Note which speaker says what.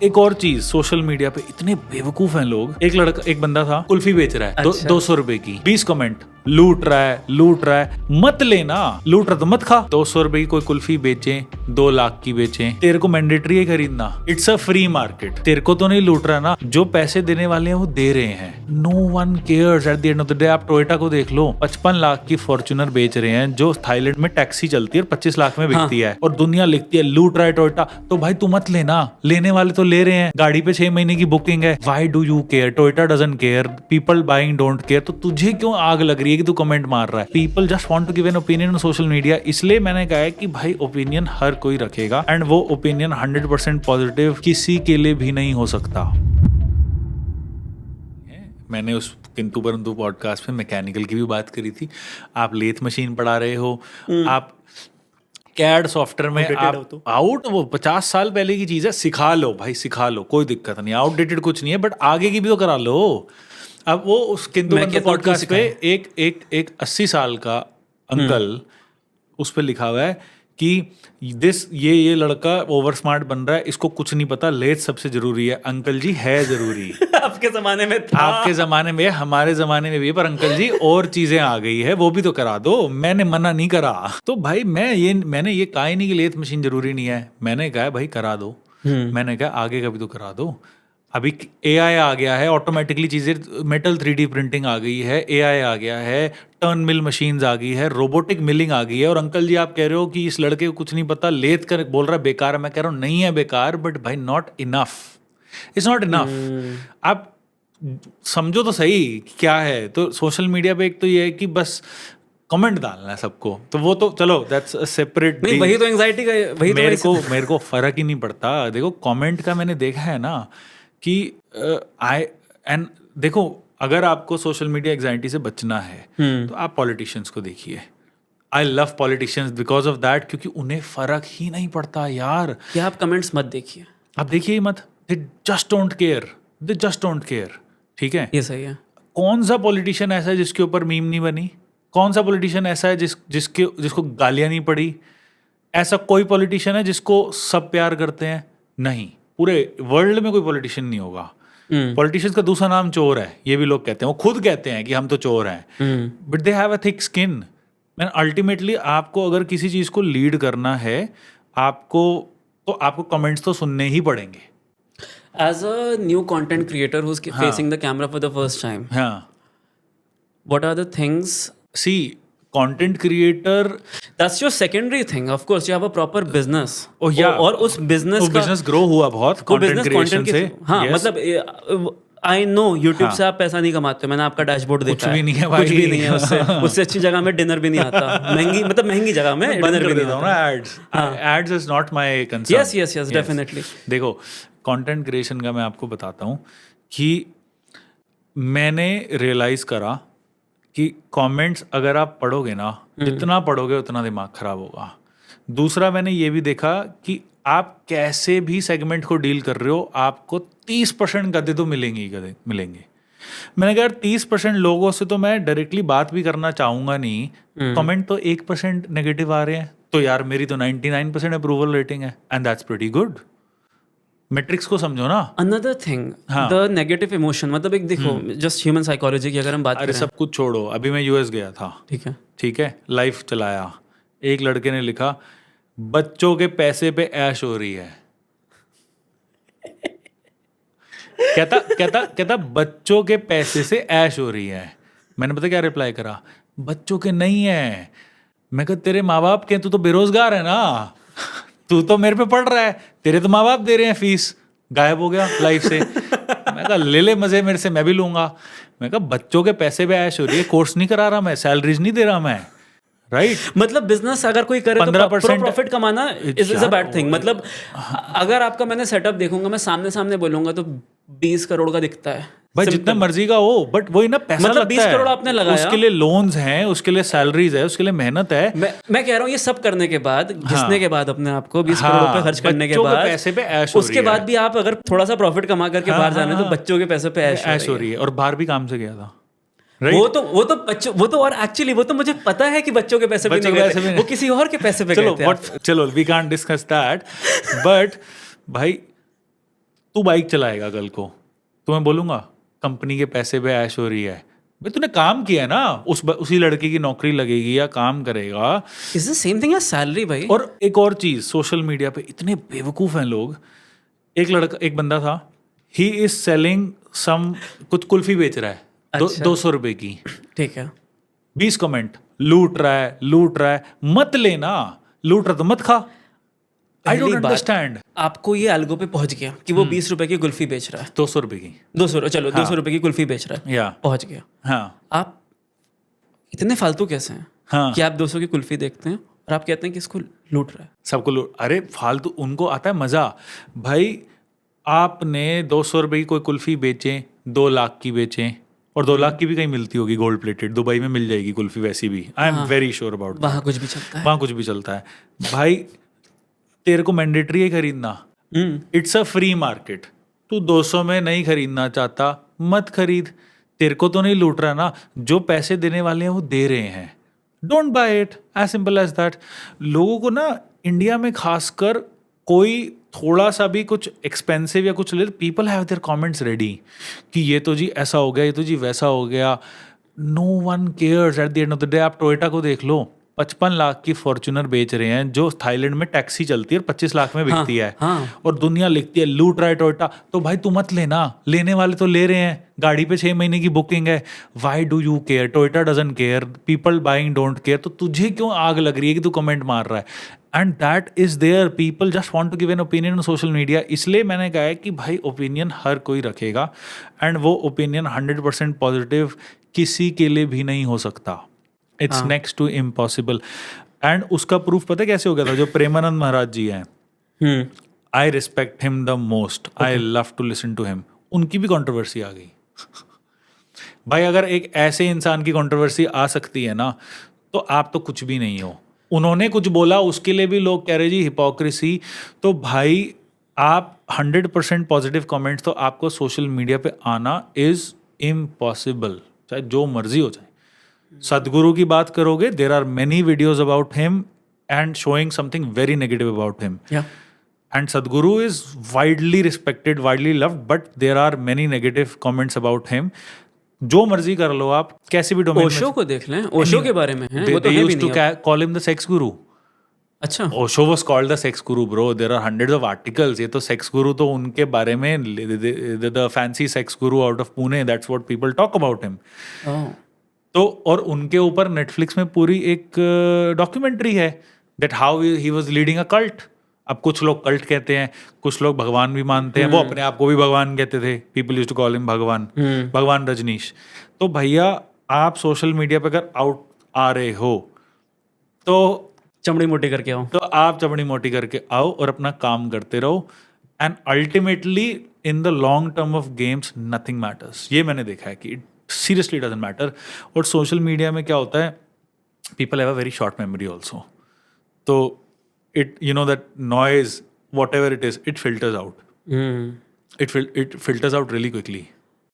Speaker 1: एक और चीज, सोशल मीडिया पे इतने बेवकूफ हैं लोग। एक बंदा था, कुल्फी बेच रहा है,
Speaker 2: अच्छा।
Speaker 1: 200 रुपए की, 20 कमेंट, लूट रहा है, मत लेना, लूट रहा तो मत खा। 200 रुपए की कोई कुल्फी बेचे, 2 लाख की बेचे, तेरे को मैंडेटरी है खरीदना? इट्स अ फ्री मार्केट, तेरे को तो नहीं लूट रहा ना, जो पैसे देने वाले हैं वो दे रहे हैं। No one cares at the end of the day. आप टोयोटा को देख लो, 55 लाख की फॉर्च्यूनर बेच रहे हैं जो थाईलैंड में टैक्सी चलती है और 25 लाख में बिकती है, और दुनिया लिखती है लूट रहा है टोयोटा। तो भाई तू मत लेना, लेने वाले तो ले रहे हैं, गाड़ी पे 6 महीने की बुकिंग है। Why do you care? Toyota doesn't care, people buying don't care. तो तुझे क्यों आग लग रही है कि तू कमेंट मार रहा है? People just want to give an opinion on social media. इसलिए मैंने कहा है कि भाई ओपिनियन हर कोई रखेगा, एंड वो ओपिनियन 100% पॉजिटिव किसी के लिए भी नहीं हो सकता। मैंने उस किंतु परंतु पॉडकास्ट में मैकेनिकल की भी बात करी थी। आप लेथ मशीन पढ़ा रहे हो, आप कैड सॉफ्टवेयर में आप आउट, वो 50 साल पहले की चीज है, सिखा लो भाई, सिखा लो, कोई दिक्कत नहीं, आउटडेटेड कुछ नहीं है, बट आगे की भी तो करा लो। अब वो उस किंतु परंतु पॉडकास्ट पे एक 80 साल का अंकल, उस पे लिखा हुआ है कि ये लड़का ओवर स्मार्ट बन रहा है, इसको कुछ नहीं पता, लेथ सबसे जरूरी है। अंकल जी है जरूरी
Speaker 2: आपके जमाने में था,
Speaker 1: आपके जमाने में, हमारे जमाने में भी है, पर अंकल जी और चीजें आ गई है, वो भी तो करा दो। मैंने मना नहीं करा। तो भाई मैंने ये कहा ही नहीं कि लेथ मशीन जरूरी नहीं है, मैंने कहा भाई करा दो। मैंने कहा आगे का भी तो करा दो। अभी AI आ गया है, ऑटोमेटिकली चीजें, मेटल 3D प्रिंटिंग आ गई है, AI आ गया है, टर्न मिल मशीन्स आ गई है, रोबोटिक मिलिंग आ गई है, और अंकल जी आप कह रहे हो कि इस लड़के को कुछ नहीं पता, लेथ कर बोल रहा है बेकार है। मैं कह रहा हूँ नहीं है बेकार, बट भाई not enough, it's not enough. आप समझो तो सही क्या है। तो सोशल मीडिया पे एक तो ये है कि बस कमेंट डालना है सबको, तो वो तो चलो दैट्स अ सेपरेट।
Speaker 2: नहीं, वही तो एंजाइटी का, वही
Speaker 1: मेरे को फर्क ही नहीं पड़ता। देखो कमेंट का मैंने देखा है ना कि देखो, अगर आपको सोशल मीडिया एंजाइटी से बचना है तो आप पॉलिटिशियंस को देखिए। I love politicians because of that, क्योंकि उन्हें फर्क ही नहीं पड़ता यार।
Speaker 2: क्या आप कमेंट्स मत देखिए,
Speaker 1: आप देखिए ही मत, दे जस्ट डोंट केयर, ठीक है?
Speaker 2: ये सही है।
Speaker 1: कौन सा पॉलिटिशियन ऐसा है जिसके ऊपर मीम नहीं बनी? कौन सा पॉलिटिशियन ऐसा है जिसको गालियां नहीं पड़ी? ऐसा कोई पॉलिटिशियन है जिसको सब प्यार करते हैं? नहीं, पूरे वर्ल्ड में कोई पॉलिटिशियन नहीं होगा। पॉलिटिशियंस का दूसरा नाम चोर है, ये भी लोग कहते हैं, वो खुद कहते हैं कि हम तो चोर हैं, but they have a thick skin. And ultimately आपको अगर किसी चीज को लीड करना है, आपको कमेंट्स तो सुनने ही पड़ेंगे।
Speaker 2: As a new content creator who's facing the camera for the first time, what are the things?
Speaker 1: See, content creator,
Speaker 2: that's your secondary thing. Of course, you have a proper business.
Speaker 1: Oh yeah.
Speaker 2: और उस business
Speaker 1: grow हुआ बहुत content creation से।
Speaker 2: हाँ,
Speaker 1: yes.
Speaker 2: मतलब I know YouTube से आप पैसा नहीं कमाते हो, मैंने आपका डैशबोर्ड देखा है।
Speaker 1: कुछ भी नहीं है भाई,
Speaker 2: कुछ भी नहीं है उससे अच्छी जगह में डिनर भी नहीं आता। महंगी जगह में डिनर भी नहीं आता।
Speaker 1: Ads is not my concern.
Speaker 2: Yes, definitely.
Speaker 1: देखो, कंटेंट क्रिएशन का मैं आपको बताता हूँ कि मैंने रियलाइज करा कि कमेंट्स अगर आप पढ़ोगे ना, जितना पढ़ोगे उतना दिमाग खराब होगा। दूसरा मैंने ये भी देखा कि आप कैसे भी सेगमेंट को डील कर रहे हो, आपको 30% गधे तो मिलेंगे। मैंने कहा 30% लोगों से तो मैं डायरेक्टली बात भी करना चाहूंगा नहीं, कमेंट तो 1% नेगेटिव आ रहे हैं, तो यार मेरी तो 99% अप्रूवल रेटिंग है, and that's pretty good. Matrix को समझो ना।
Speaker 2: Another thing, the negative emotion, मतलब एक देखो, जस्ट ह्यूमन साइकोलॉजी की अगर हम बात करें।
Speaker 1: अरे सब कुछ छोड़ो, अभी मैं यूएस गया था, ठीक है, लाइफ चलाया, एक लड़के ने लिखा बच्चों के पैसे पे ऐश हो रही है। कहता बच्चों के पैसे से ऐश हो रही है। मैंने पता क्या रिप्लाई करा? बच्चों के नहीं है। मैं कहा तेरे माँ बाप के, तू तो बेरोजगार है ना, तू तो मेरे पे पढ़ रहा है, तेरे तो माँ बाप दे रहे हैं फीस। गायब हो गया लाइफ से। मैं कहा ले मजे मेरे से, मैं भी लूंगा। मैं कहा बच्चों के पैसे पे ऐश हो रही है, कोर्स नहीं करा रहा मैं, सैलरीज नहीं दे रहा मैं, राइट?
Speaker 2: मतलब बिजनेस अगर कोई करे तो 15% प्रॉफिट कमाना इज अ बैड थिंग। मतलब अगर आपका मैंने सेटअप देखूंगा, मैं सामने बोलूंगा तो 20 करोड़ का दिखता है
Speaker 1: भाई, जितना मर्जी का हो, बट वही ना, पैसा
Speaker 2: मतलब 20 करोड़ आपने लगाया,
Speaker 1: उसके लिए लोन्स हैं, उसके लिए सैलरीज है, उसके लिए मेहनत है।
Speaker 2: मैं कह रहा हूँ ये सब करने के बाद, घिसने के बाद अपने आप को 20 करोड़ रुपए खर्च करने के बाद,
Speaker 1: पैसे पे ऐश हो रही है,
Speaker 2: उसके बाद भी आप अगर थोड़ा सा प्रॉफिट कमा करके बाहर जाने तो बच्चों के पैसे पे ऐश
Speaker 1: हो रही है। और बाहर भी काम से गया था,
Speaker 2: वो तो और एक्चुअली वो तो मुझे पता है कि बच्चों के पैसे पे नहीं गए, वो किसी और के पैसे पे गए थे।
Speaker 1: चलो we can't discuss that, but भाई तू बाइक चलाएगा कल को, तो मैं बोलूंगा कंपनी के पैसे पे ऐश हो रही है। भाई तूने काम किया है ना, उसी लड़के की नौकरी लगेगी या काम करेगा।
Speaker 2: Is the same thing as salary भाई।
Speaker 1: और एक और चीज, सोशल मीडिया पे इतने बेवकूफ हैं लोग। एक बंदा था, ही इज सेलिंग सम, कुछ कुल्फी बेच रहा है,
Speaker 2: अच्छा।
Speaker 1: 200 रुपए की।
Speaker 2: ठीक है।
Speaker 1: 20 कमेंट, लूट रहा है, मत लेना, लूट रहा तो मत खा। आई डोंट
Speaker 2: पहली बात,
Speaker 1: अंडरस्टैंड।
Speaker 2: आपको ये एल्गो पे पहुंच गया कि वो 20 रुपए की कुल्फी बेच रहा है,
Speaker 1: 200 रुपए की,
Speaker 2: 200, चलो 200 रुपए की कुल्फी बेच रहा है,
Speaker 1: या
Speaker 2: पहुंच गया।
Speaker 1: हाँ
Speaker 2: आप इतने फालतू कैसे हैं
Speaker 1: हाँ,
Speaker 2: कि आप 200 की कुल्फी देखते हैं और आप कहते हैं कि इसको लूट रहा है।
Speaker 1: सबको लूट। अरे फालतू, उनको आता है मजा। भाई आपने 200 रुपए की कोई कुल्फी बेचे, 2 लाख की बेचे, और 2 लाख की भी कहीं मिलती होगी गोल्ड प्लेटेड, दुबई में मिल जाएगी कुल्फी वैसी भी। I am very sure about,
Speaker 2: वहां कुछ भी चलता है।
Speaker 1: वहाँ कुछ भी चलता है। भाई तेरे को मैंडेटरी है खरीदना, इट्स अ फ्री मार्केट। तू 200 में नहीं खरीदना चाहता, मत खरीद। तेरे को तो नहीं लूट रहा ना, जो पैसे देने वाले हैं वो दे रहे हैं। Don't buy it, as simple as that. लोगों को ना इंडिया में खासकर कोई थोड़ा सा भी कुछ एक्सपेंसिव या कुछ ले, people have their comments ready कि ये तो जी ऐसा हो गया, ये तो जी वैसा हो गया। No one cares at the end of the day. आप टोयोटा को देख लो, 55 लाख की फॉर्च्यूनर बेच रहे हैं जो थाईलैंड में टैक्सी चलती है और 25 लाख में बिकती है। और दुनिया लिखती है लूट रहा है टोयोटा। तो भाई तू मत लेना, लेने वाले तो ले रहे हैं, गाड़ी पे 6 महीने की बुकिंग है। Why do you care? Toyota doesn't care, people buying don't care. तो तुझे क्यों आग लग रही है कि तू कमेंट मार रहा है? And that is there, people just want to give an opinion on social media. इसलिए मैंने कहा है कि भाई ओपिनियन हर कोई रखेगा, एंड वो ओपिनियन 100% पॉजिटिव किसी के लिए भी नहीं हो सकता। It's next to impossible. And उसका प्रूफ पता है कैसे हो गया था? जो प्रेमानंद महाराज जी हैं, I respect him the most, I love to listen to him. उनकी भी कंट्रोवर्सी आ गई। भाई अगर एक ऐसे इंसान की कंट्रोवर्सी आ सकती है ना, तो आप तो कुछ भी नहीं हो। उन्होंने कुछ बोला उसके लिए भी लोग कह रहे जी हिपोक्रेसी। तो भाई आप 100% पॉजिटिव कमेंट्स तो आपको सोशल मीडिया पे आना इज इम्पॉसिबल, चाहे जो मर्जी हो जाए। सदगुरु की बात करोगे, there are many videos about him and showing something very negative about him. And Sadhguru is widely respected, widely loved, but there are many negative comments about him. जो मर्जी कर लो आप, कैसे भी डोमेन।
Speaker 2: ओशो को देख लें, ओशो के बारे में है, वो तो है भी नहीं अब।
Speaker 1: Call him the sex guru.
Speaker 2: अच्छा,
Speaker 1: Osho was called the sex guru bro. There are hundreds of articles. ये तो सेक्स गुरु तो उनके बारे में, the fancy sex guru out of Pune, that's what people talk about him. तो और उनके ऊपर नेटफ्लिक्स में पूरी एक डॉक्यूमेंट्री है, that how he was leading a cult. अब कुछ लोग कल्ट कहते हैं, कुछ लोग भगवान भी मानते हैं। वो अपने आप को भी भगवान कहते थे। People used to call him Bhagwan, Bhagwan Rajneesh. तो भैया आप सोशल मीडिया पे अगर आउट आ रहे हो तो
Speaker 2: चमड़ी मोटी करके आओ,
Speaker 1: तो आप चमड़ी मोटी करके आओ और अपना काम करते रहो। And ultimately in the long term of games nothing matters. ये मैंने देखा है कि इट सीरियसली डजंट मैटर। और सोशल मीडिया में क्या होता है, people have a very short memory also. तो it, you know, that noise, whatever it is, it filters out. It filters out really quickly.